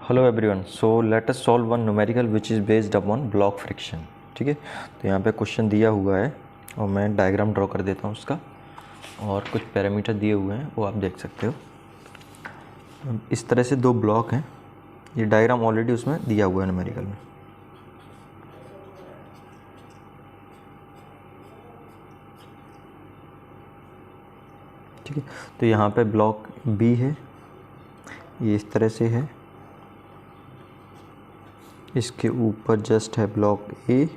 Hello everyone, so let us solve one numerical which is based upon block friction. ठीक है, तो यहाँ पे क्वेश्चन दिया हुआ है और मैं डायग्राम ड्रॉ कर देता हूँ उसका, और कुछ पैरामीटर दिए हुए हैं वो आप देख सकते हो। इस तरह से दो ब्लॉक हैं, ये डायग्राम ऑलरेडी उसमें दिया हुआ है न्यूमेरिकल में। ठीक है, तो यहाँ पे ब्लॉक बी है, ये इस तरह से है, इसके ऊपर जस्ट है ब्लॉक ए।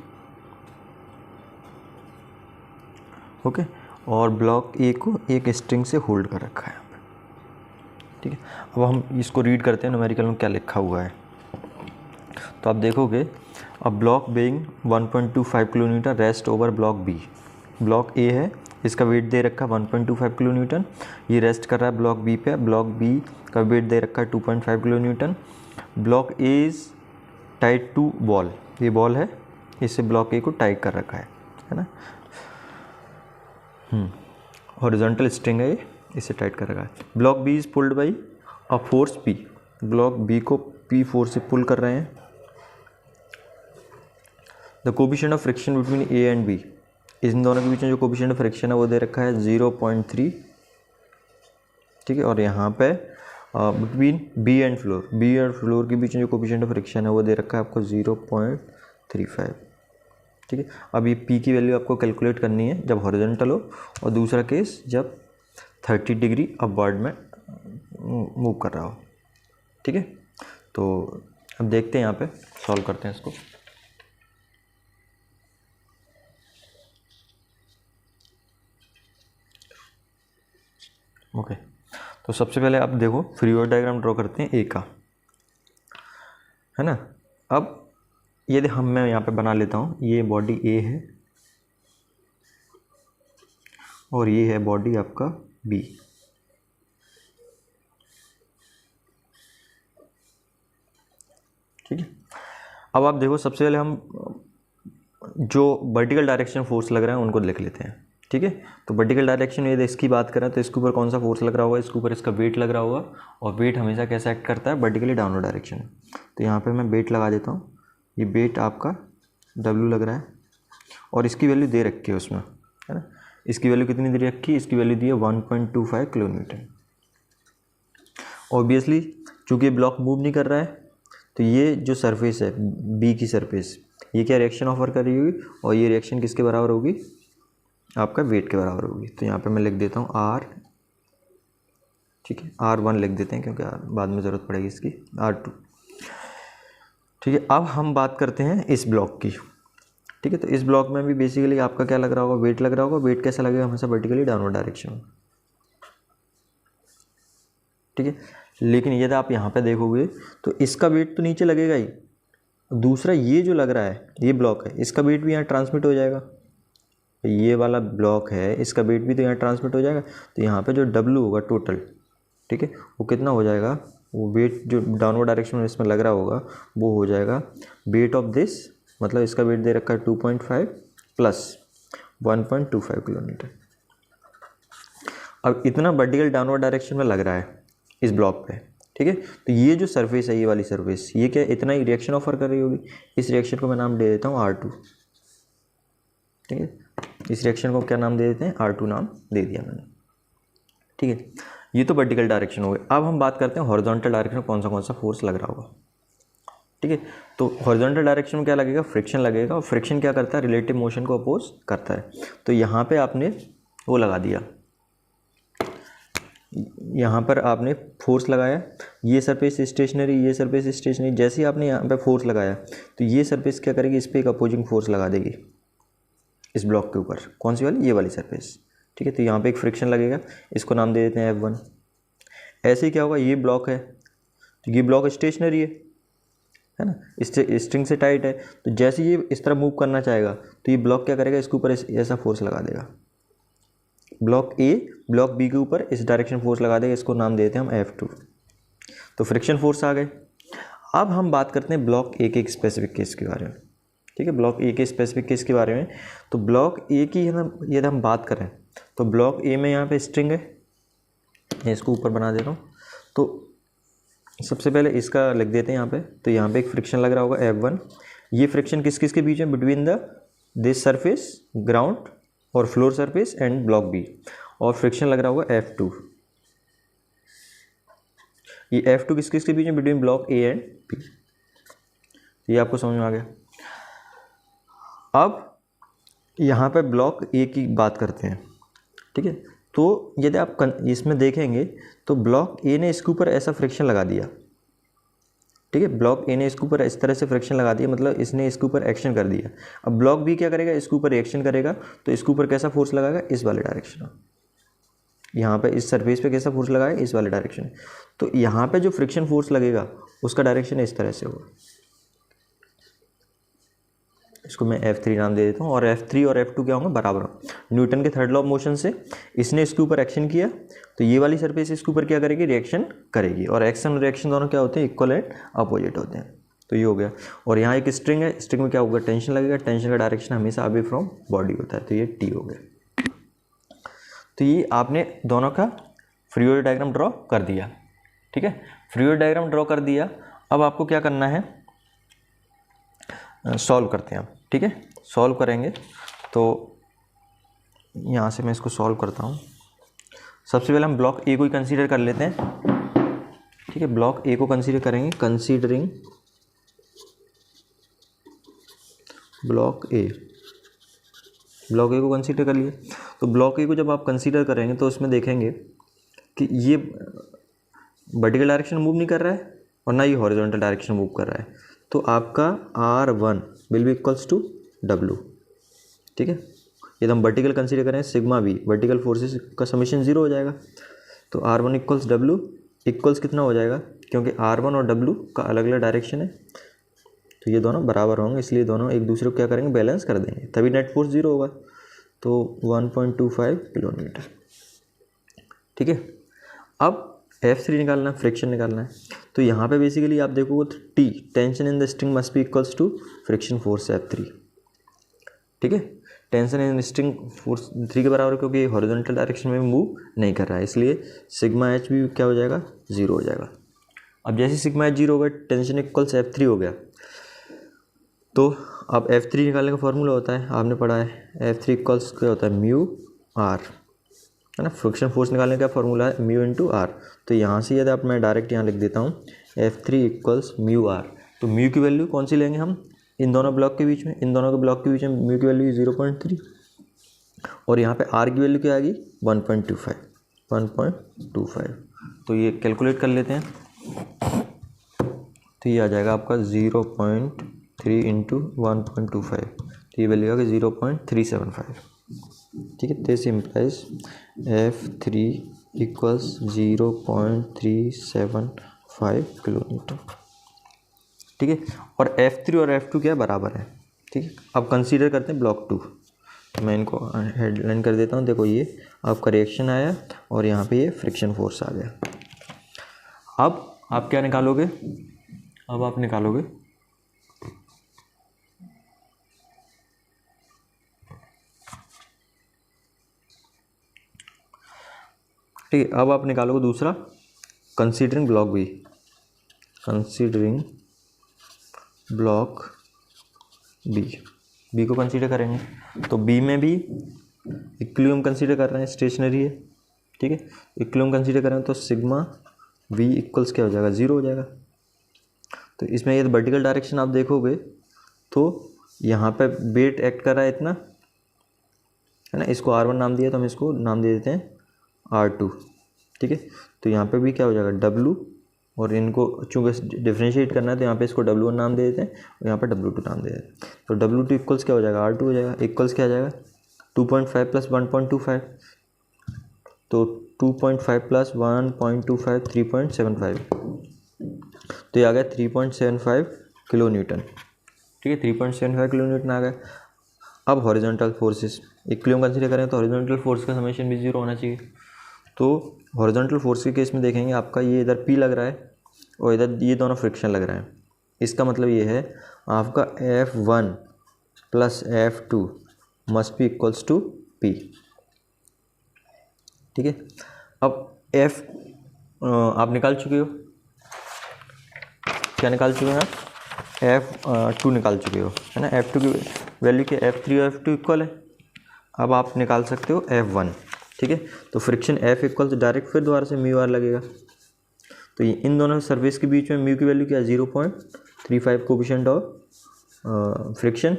ओके, और ब्लॉक ए को एक स्ट्रिंग से होल्ड कर रखा है यहाँ पे। ठीक है, अब हम इसको रीड करते हैं न्यूमेरिकल में क्या लिखा हुआ है। तो आप देखोगे, अब block being 1.25 kilometre rest over block B. Block A है, इसका वेट दे रखा है 1.25 किलो न्यूटन, ये रेस्ट कर रहा है ब्लॉक बी पे। ब्लॉक बी का वेट दे रखा है 2.5 kilo newton. Block A is tied to ball, ये बॉल है, इससे ब्लॉक ए को टाइट कर रखा है ना। हॉरिजॉन्टल स्ट्रिंग है ये, इसे टाइट कर रखा है। Block B is pulled by a force P, block B को पी फोर्स से पुल कर रहे हैं। The coefficient of friction between A and B, इन दोनों के बीच में जो कोफिशिएंट ऑफ फ्रिक्शन है वो दे रखा है 0.3। ठीक है, और यहाँ पे बिटवीन बी एंड फ्लोर के बीच में जो कोफिशिएंट ऑफ फ्रिक्शन है वो दे रखा है आपको 0.35। ठीक है, अब ये पी की वैल्यू आपको कैलकुलेट करनी है जब हॉरिजॉन्टल हो, और दूसरा केस जब 30 डिग्री अपवर्ड में मूव कर रहा हो। ठीक है, तो अब देखते हैं यहाँ पे सॉल्व करते हैं इसको। ओके, तो सबसे पहले आप देखो फ्री बॉडी डायग्राम ड्रॉ करते हैं ए का, है ना। अब ये मैं यहाँ पे बना लेता हूँ, ये बॉडी ए है और ये है बॉडी आपका बी। ठीक है, अब आप देखो सबसे पहले हम जो वर्टिकल डायरेक्शन फोर्स लग रहा है उनको लिख लेते हैं। ठीक है, तो वर्टिकल डायरेक्शन ये इसकी बात करें तो इसके ऊपर कौन सा फोर्स लग रहा होगा, इसके ऊपर इसका वेट लग रहा होगा, और वेट हमेशा कैसे एक्ट करता है, वर्टिकली डाउनवर्ड डायरेक्शन। तो यहाँ पे मैं वेट लगा देता हूँ, ये वेट आपका W लग रहा है, और इसकी वैल्यू दे रखी है उसमें, है ना। इसकी वैल्यू कितनी दे रखी है, इसकी वैल्यू दी है 1.25 किलो न्यूटन। ऑब्वियसली चूँकि ब्लॉक मूव नहीं कर रहा है, तो ये जो सरफेस है बी की सरफेस, ये क्या रिएक्शन ऑफर कर रही होगी, और ये रिएक्शन किसके बराबर होगी, आपका वेट के बराबर होगी। तो यहाँ पे मैं लिख देता हूँ R। ठीक है, R1 लिख देते हैं क्योंकि बाद में ज़रूरत पड़ेगी इसकी, R2। ठीक है, अब हम बात करते हैं इस ब्लॉक की। ठीक है, तो इस ब्लॉक में भी बेसिकली आपका क्या लग रहा होगा, वेट लग रहा होगा। वेट कैसा लगेगा, हमेशा वर्टिकली डाउनवर्ड डायरेक्शन में। ठीक है, लेकिन यदि आप यहाँ पे देखोगे तो इसका वेट तो नीचे लगेगा ही, दूसरा ये जो लग रहा है ये ब्लॉक है, इसका वेट भी यहाँ ट्रांसमिट हो जाएगा। ये वाला ब्लॉक है, इसका वेट भी तो यहाँ ट्रांसमिट हो जाएगा। तो यहाँ पे जो W होगा टोटल, ठीक है, वो कितना हो जाएगा, वो वेट जो डाउनवर्ड डायरेक्शन में इसमें लग रहा होगा वो हो जाएगा वेट ऑफ दिस, मतलब इसका वेट दे रखा है 2.5 प्लस 1.25 किलो न्यूटन। अब इतना वर्टिकल डाउनवर्ड डायरेक्शन में लग रहा है इस ब्लॉक पे। ठीक है, तो ये जो सरफेस है, ये वाली सरफेस, ये क्या इतना ही रिएक्शन ऑफर कर रही होगी। इस रिएक्शन को मैं नाम दे देता हूँ R2। ठीक है, इस रिएक्शन को क्या नाम दे देते हैं, R2 नाम दे दिया मैंने। ठीक है, ये तो वर्टिकल डायरेक्शन हो गई। अब हम बात करते हैं हॉरिजॉन्टल डायरेक्शन में कौन सा फोर्स लग रहा होगा। ठीक है, तो हॉरिजॉन्टल डायरेक्शन में क्या लगेगा, फ्रिक्शन लगेगा, और फ्रिक्शन क्या करता है, रिलेटिव मोशन को अपोज करता है। तो यहाँ पे आपने वो लगा दिया, यहाँ पर आपने फोर्स लगाया, ये सरफेस स्टेशनरी, ये सरफेस स्टेशनरी। जैसे ही आपने यहाँ पे फोर्स लगाया तो ये सरफेस क्या करेगी, इस पर एक अपोजिंग फोर्स लगा देगी इस ब्लॉक के ऊपर। कौन सी वाली, ये वाली सरफेस। ठीक है, तो यहाँ पे एक फ्रिक्शन लगेगा, इसको नाम दे देते हैं F1। ऐसे ही क्या होगा, ये ब्लॉक है तो ये ब्लॉक स्टेशनरी है ना, इससे स्ट्रिंग से टाइट है, तो जैसे ये इस तरह मूव करना चाहेगा तो ये ब्लॉक क्या करेगा, इसके ऊपर ऐसा फोर्स लगा देगा। ब्लॉक ए ब्लॉक बी के ऊपर इस डायरेक्शन फोर्स लगा देगा, इसको नाम देते हैं हम F2। तो फ्रिक्शन फोर्स आ गए। अब हम बात करते हैं ब्लॉक ए के एक स्पेसिफिक केस के बारे में। ठीक है, ब्लॉक ए के स्पेसिफिक केस के बारे में। तो ब्लॉक ए की यदि हम बात करें तो ब्लॉक ए में यहाँ पे स्ट्रिंग है, मैं इसको ऊपर बना देता हूँ। तो सबसे पहले इसका लिख देते हैं यहाँ पे। तो यहाँ पे एक फ्रिक्शन लग रहा होगा F1। ये फ्रिक्शन किस किस के बीच में, between the this surface ground और floor surface and block B. और फ्रिक्शन लग रहा होगा F2। ये F2 किस किस के बीच में, between block A and B. ये आपको समझ में आ गया। अब यहाँ पे ब्लॉक ए की बात करते हैं, ठीक है। तो यदि आप इसमें देखेंगे तो ब्लॉक ए ने इसके ऊपर ऐसा फ्रिक्शन लगा दिया, ठीक है। ब्लॉक ए ने इसके ऊपर इस तरह से फ्रिक्शन लगा दिया, मतलब इसने इसके ऊपर एक्शन कर दिया। अब ब्लॉक बी क्या करेगा, इसके ऊपर रिएक्शन करेगा। तो इसके ऊपर कैसा फोर्स लगाएगा, इस वाले डायरेक्शन में। यहाँ पे इस सरफेस पे कैसा फोर्स लगाएगा, इस वाले डायरेक्शन में। तो यहाँ पे जो फ्रिक्शन फोर्स लगेगा उसका डायरेक्शन इस तरह से होगा। इसको मैं F3 नाम दे देता हूँ। और F3 और F2 क्या होंगे, बराबर होंगे। न्यूटन के थर्ड लॉ ऑफ मोशन से इसने इसके ऊपर एक्शन किया, तो ये वाली सरफेस इसके ऊपर क्या करेगी, रिएक्शन करेगी। और एक्शन और रिएक्शन दोनों क्या होते हैं, इक्वल एंड अपोजिट होते हैं। तो ये हो गया। और यहाँ एक स्ट्रिंग है, स्ट्रिंग में क्या होगा, टेंशन लगेगा। टेंशन का डायरेक्शन हमेशा अवे फ्रॉम बॉडी होता है, तो ये T हो गया। तो ये आपने दोनों का फ्री बॉडी डायग्राम ड्रॉ कर दिया, ठीक है। फ्री बॉडी डायग्राम ड्रॉ कर दिया। अब आपको क्या करना है, सॉल्व करते हैं आप, ठीक है। सॉल्व करेंगे तो यहाँ से मैं इसको सॉल्व करता हूँ। सबसे पहले हम ब्लॉक ए को ही कंसीडर कर लेते हैं, ठीक है। ब्लॉक ए को कंसीडर करेंगे, कंसीडरिंग ब्लॉक ए। ब्लॉक ए को कंसीडर कर लिए। तो ब्लॉक ए को जब आप कंसीडर करेंगे तो उसमें देखेंगे कि ये वर्टिकल डायरेक्शन मूव नहीं कर रहा है और ना ये हॉरिजॉन्टल डायरेक्शन मूव कर रहा है। तो आपका R1 will be equals to W, ठीक है। यदि हम वर्टिकल कंसीडर करें, सिग्मा वी वर्टिकल फोर्सेस का समीशन 0 हो जाएगा। तो R1 इक्वल्स W इक्वल्स कितना हो जाएगा, क्योंकि R1 और W का अलग अलग डायरेक्शन है, तो ये दोनों बराबर होंगे, इसलिए दोनों एक दूसरे को क्या करेंगे, बैलेंस कर देंगे, तभी नेट फोर्स 0 होगा। तो 1.25 किलोमीटर, ठीक है। अब F3 निकालना है, फ्रिक्शन निकालना है। तो यहाँ पे बेसिकली आप देखोगे तो T tension in the string must be equals to friction force F3, ठीक है। टेंशन इन स्ट्रिंग फोर्स 3 के बराबर, क्योंकि हॉरिजॉन्टल डायरेक्शन में मूव नहीं कर रहा है, इसलिए सिग्मा H भी क्या हो जाएगा, 0 हो जाएगा। अब जैसे सिग्मा H 0 हो गया, टेंशन इक्वल्स F3 हो गया। तो अब F3 निकालने का फॉर्मूला होता है, आपने पढ़ा है, F3 इक्वल्स क्या होता है, म्यू आर, है ना। फ्रिक्शन फोर्स निकालने का फॉर्मूला है म्यू इंटू आर। तो यहाँ से यदि आप, मैं डायरेक्ट यहाँ लिख देता हूँ F3 इक्वल्स म्यू आर। तो म्यू की वैल्यू कौन सी लेंगे हम, इन दोनों ब्लॉक के बीच में, इन दोनों के ब्लॉक के बीच में म्यू की वैल्यू 0.3 और यहाँ पे आर की वैल्यू क्या आएगी, 1.25। तो ये कैलकुलेट कर लेते हैं। तो ये आ जाएगा आपका 0.3 इंटू 1.25, तो ये वैल्यू आएगा 0.375, ठीक है। This implies F3 equals 0.375 kilometre, ठीक है। और F3 और F2 क्या बराबर है, ठीक है। अब कंसीडर करते हैं ब्लॉक 2। मैं इनको हेडलाइन कर देता हूँ। देखो ये आपका रिएक्शन आया और यहाँ पे ये फ्रिक्शन फोर्स आ गया। अब आप क्या निकालोगे, अब आप निकालोगे ठीक है। अब आप निकालोगे दूसरा, considering block B, considering block B को कंसीडर करेंगे। तो बी में भी इक्विलिब्रियम कंसीडर कर रहे हैं, स्टेशनरी है, ठीक है। इक्विलिब्रियम कंसीडर करें तो सिग्मा वी इक्वल्स क्या हो जाएगा, 0 हो जाएगा। तो इसमें ये वर्टिकल डायरेक्शन आप देखोगे तो यहाँ पे वेट एक्ट कर रहा है इतना, है ना। इसको R1 नाम दिया तो हम इसको नाम दे देते हैं R2, ठीक है। तो यहाँ पे भी क्या हो जाएगा, W, और इनको चूँकि डिफ्रेंशिएट करना है तो यहाँ पे इसको W1 नाम दे देते हैं और यहाँ पे W2 नाम दे देते हैं। तो W2 इक्वल्स क्या हो जाएगा, R2 हो जाएगा। इक्वल्स क्या आ जाएगा, 2.5 प्लस 1.25, तो 2.5 प्लस 1.25 3.75, तो ये आ गया 3.75 किलो न्यूटन, ठीक है। 3.75 किलो न्यूटन आ गया। अब हॉरिजॉन्टल फोर्सेस इक्विलिब्रियम कंसीडर करें तो हॉरिजॉन्टल फोर्स का समेशन भी 0 होना चाहिए। तो हॉरिजॉन्टल फोर्स के केस में देखेंगे आपका ये इधर P लग रहा है और इधर ये दोनों फ्रिक्शन लग रहा है। इसका मतलब ये है आपका F1 प्लस F2 must be equals to P, ठीक है। अब F आप निकाल चुके हो, क्या निकाल चुके हैं आप, F2 निकाल चुके हो, है ना। F2 की वैल्यू क्या, F3 और F2 इक्वल है। अब आप निकाल सकते हो F1, ठीक है। तो फ्रिक्शन F इक्वल तो डायरेक्ट फिर दोबारा से म्यू आर लगेगा। तो ये इन दोनों सरफेस के बीच में म्यू की वैल्यू क्या है, 0.35 coefficient of friction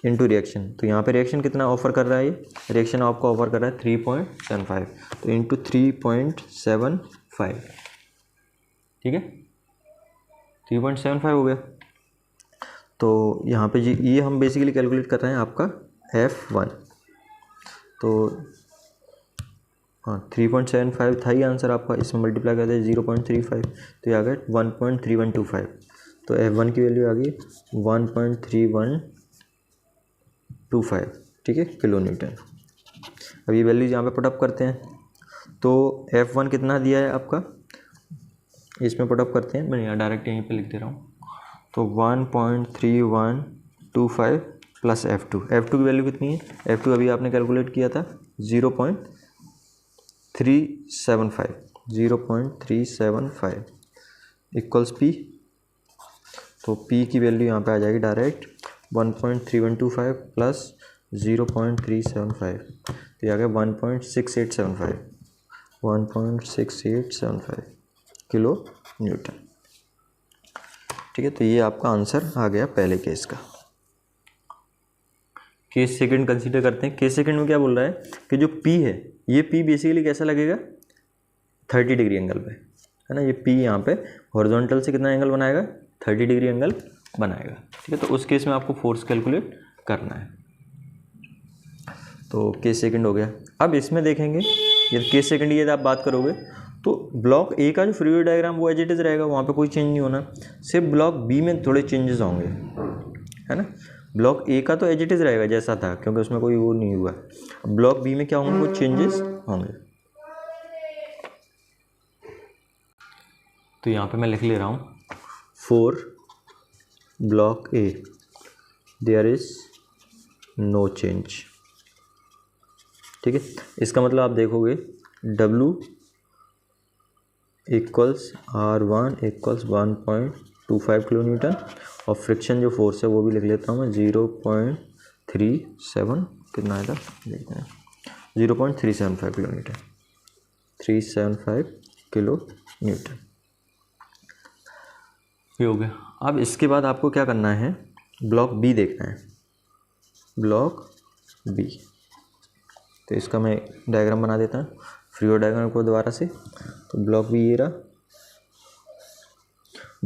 into reaction. तो यहाँ पे रिएक्शन कितना ऑफर कर रहा है, ये रिएक्शन आपको ऑफर कर रहा है 3.75, तो इंटू 3.75, ठीक है, 3.75 हो गया। तो यहाँ पे जी ये हम बेसिकली कैलकुलेट कर रहे हैं आपका F1। तो हाँ 3.75 था ही आंसर आपका, इसमें मल्टीप्लाई करते हैं 0.35, तो ये आ गया 1.3125। तो F1 की वैल्यू आ गई 1.3125, ठीक है, किलो न्यूटन। अब ये वैल्यूज यहाँ पे पुटअप करते हैं। तो F1 कितना दिया है आपका, इसमें पुटअप करते हैं, मैं यहाँ डायरेक्ट यहीं पे लिख दे रहा हूँ। तो 1.3125 प्लस F2 की वैल्यू कितनी है, F2 अभी आपने कैलकुलेट किया था 0.375 इक्वल्स P। तो P की वैल्यू यहाँ पे आ जाएगी डायरेक्ट 1.3125 प्लस 0.375, तो ये आ गया 1.6875 किलो न्यूटन, ठीक है। तो ये आपका आंसर आ गया पहले केस का। केस सेकंड कंसीडर करते हैं। केस सेकंड में क्या बोल रहा है कि जो P है, ये P बेसिकली कैसा लगेगा, 30 डिग्री एंगल पे, है ना। ये P यहाँ पे हॉरिजॉन्टल से कितना एंगल बनाएगा, 30 डिग्री एंगल बनाएगा, ठीक है। तो उस केस में आपको फोर्स कैलकुलेट करना है। तो केस सेकंड हो गया। अब इसमें देखेंगे, ये केस सेकंड ये आप बात करोगे तो ब्लॉक ए का जो फ्लूइड डायग्राम वो एज इट इज़ रहेगा, वहाँ पे कोई चेंज नहीं होना। सिर्फ ब्लॉक बी में थोड़े चेंजेस होंगे, है ना। ब्लॉक ए का तो एज इट इज़ रहेगा जैसा था, क्योंकि उसमें कोई वो नहीं हुआ। ब्लॉक बी में क्या होंगे, कुछ चेंजेस होंगे। तो यहाँ पे मैं लिख ले रहा हूँ, for block A there is no change, ठीक है। इसका मतलब आप देखोगे W equals R1 equals 1.25 kilo newton, और फ्रिक्शन जो फोर्स है वो भी लिख लेता हूँ मैं 0.37, कितना आया था देखते हैं, 0.375 किलो न्यूटन, 375 किलो न्यूटन, ये हो गया। अब इसके बाद आपको क्या करना है, ब्लॉक बी देखना है, ब्लॉक बी। तो इसका मैं डायग्राम बना देता हूँ, फ्लूइड डायग्राम को दोबारा से। तो ब्लॉक बी ये रहा,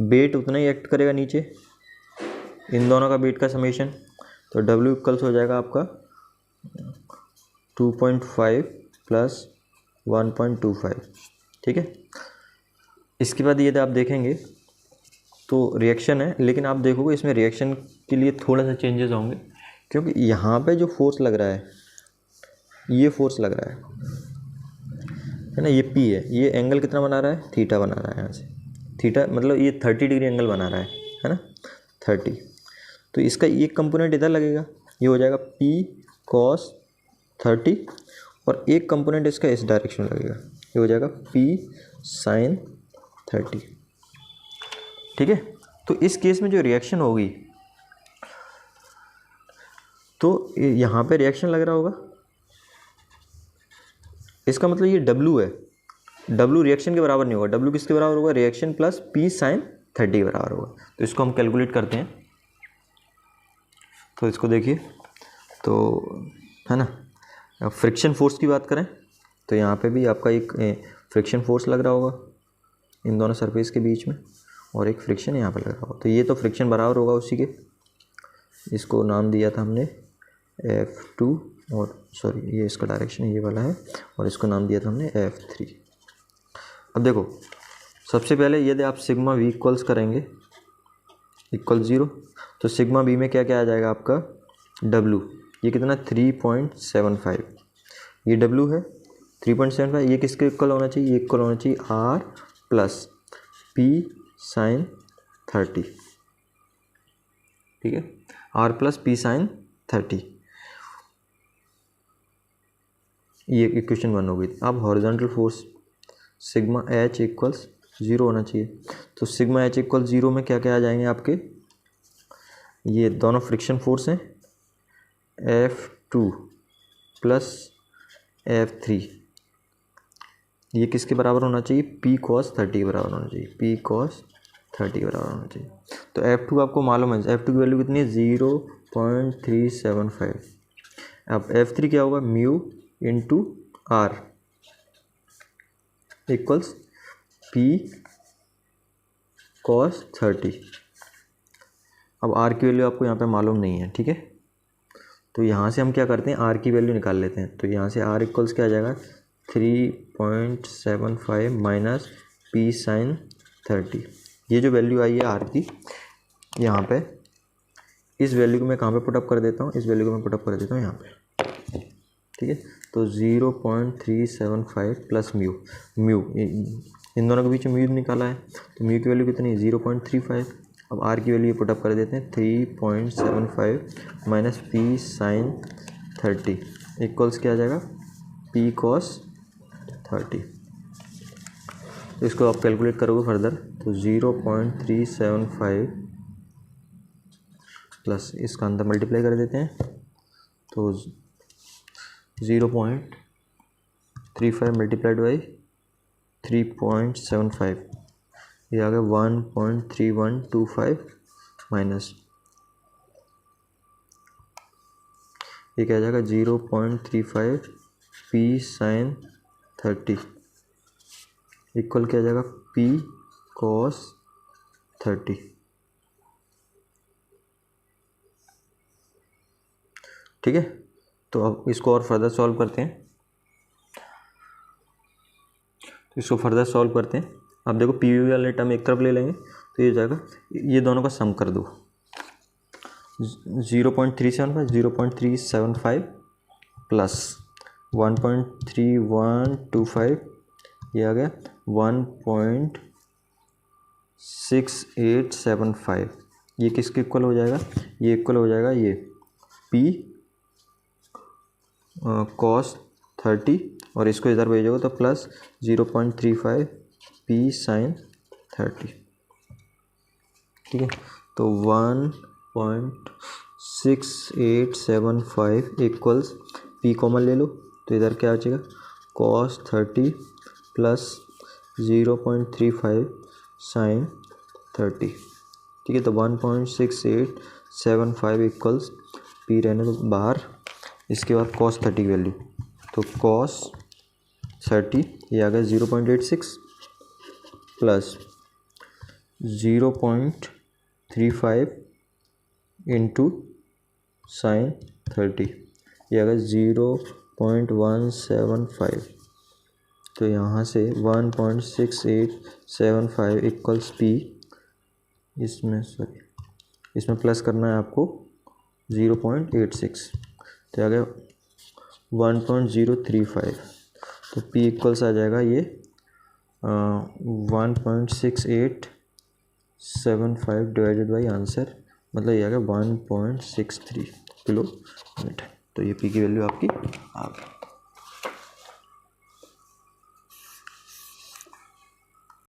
वेट उतना ही एक्ट करेगा नीचे, इन दोनों का वेट का समेशन। तो W इक्वल्स हो जाएगा आपका 2.5 प्लस 1.25, ठीक है। इसके बाद ये आप देखेंगे तो रिएक्शन है, लेकिन आप देखोगे इसमें रिएक्शन के लिए थोड़ा सा चेंजेस होंगे, क्योंकि यहाँ पे जो फोर्स लग रहा है, ये फोर्स लग रहा है ना, ये P है, ये एंगल कितना बना रहा है, थीटा बना रहा है। यहाँ से थीटा मतलब ये 30 डिग्री एंगल बना रहा है ना, 30। तो इसका एक कंपोनेंट इधर लगेगा, ये हो जाएगा P cos 30, और एक कंपोनेंट इसका इस डायरेक्शन में लगेगा, ये हो जाएगा P sin 30, ठीक है। तो इस केस में जो रिएक्शन होगी, तो यहाँ पे रिएक्शन लग रहा होगा, इसका मतलब ये W है, W रिएक्शन के बराबर नहीं होगा, W किसके बराबर होगा, रिएक्शन प्लस P sin 30 के बराबर होगा। तो इसको हम कैलकुलेट करते हैं। तो इसको देखिए, तो है ना, फ्रिक्शन फोर्स की बात करें तो यहाँ पे भी आपका एक फ्रिक्शन फोर्स लग रहा होगा इन दोनों सरफेस के बीच में, और एक फ्रिक्शन यहाँ पे लग रहा होगा। तो ये तो फ्रिक्शन बराबर होगा उसी के, इसको नाम दिया था हमने F2, और सॉरी ये इसका डायरेक्शन ये वाला है, और इसको नाम दिया था हमने F3। अब देखो सबसे पहले यदि आप सिग्मा वी इक्वल्स करेंगे इक्वल 0, तो सिग्मा बी में क्या क्या आ जाएगा आपका, W ये कितना 3.75, ये W है 3.75, ये किसके इक्वल होना चाहिए, ये इक्वल होना चाहिए R प्लस P sin 30, ठीक है, R प्लस P sin 30, ये इक्वेशन 1 हो गई। अब horizontal force sigma H equals zero होना चाहिए। तो सिग्मा एच इक्वल ज़ीरो में क्या क्या आ जाएंगे आपके, ये दोनों फ्रिक्शन फोर्स हैं, F2 प्लस F3, ये किसके बराबर होना चाहिए, P cos 30 के बराबर होना चाहिए, P cos 30 के बराबर होना चाहिए। तो F2 आपको मालूम है, F2 की वैल्यू कितनी है 0.375। अब F3 क्या होगा, mu into R equals P cos 30। अब R की वैल्यू आपको यहाँ पे मालूम नहीं है, ठीक है। तो यहाँ से हम क्या करते हैं, R की वैल्यू निकाल लेते हैं। तो यहाँ से R इक्वल्स क्या आ जाएगा 3.75 माइनस P साइन 30। ये जो वैल्यू आई है R की, यहाँ पे इस वैल्यू को मैं कहाँ पे पुटअप कर देता हूँ, इस वैल्यू को मैं पुटअप कर देता हूँ यहाँ पे, ठीक है। तो 0.375 प्लस म्यू, इन दोनों के बीच में म्यू निकाला है, तो म्यू की वैल्यू कितनी है 0.35। अब आर की वैल्यू पुटअप कर देते हैं 3.75 माइनस पी साइन 30 इक्वल्स क्या आ जाएगा पी कॉस 30। तो इसको आप कैलकुलेट करोगे फर्दर तो 0.375 प्लस इसका अंदर मल्टीप्लाई कर देते हैं तो 0.35 मल्टीप्लाइड बाई 3.75, ये आ गया 1.3125 माइनस ये क्या आ जाएगा 0.35 पी साइन 30 इक्वल क्या आ जाएगा पी कॉस 30। ठीक है, तो अब इसको और फर्दर सॉल्व करते हैं। तो इसको फर्दर सॉल्व करते हैं। आप देखो पी वी वाले टर्म एक तरफ ले लेंगे तो ये जाएगा, ये दोनों का सम कर दो 0.375 प्लस 1.3125 ये आ गया 1.6875, ये किसके इक्वल हो जाएगा, ये इक्वल हो जाएगा ये P कॉस 30 और इसको इधर भेजोगे तो प्लस 0.35 P साइन 30। ठीक है, तो 1.6875 इक्वल्स P कॉमन ले लो तो इधर क्या आ जाएगा कॉस 30 प्लस 0.35 साइन 30। ठीक है, तो 1.6875 इक्वल्स P रहने दो बाहर, इसके बाद कॉस 30 की वैल्यू तो कॉस 30 ये आ गया 0.86 प्लस 0.35 इंटू साइन 30 ये आ गया 0.175। तो यहाँ से 1.6875 इक्वल्स P, इसमें प्लस करना है आपको 0.86 तो आ गया 1.035। तो P इक्वल्स आ जाएगा ये 1.6875 डिवाइडेड बाई आंसर, मतलब ये आ गया 1.63 किलो मीटर। तो ये P की वैल्यू आपकी आ गई।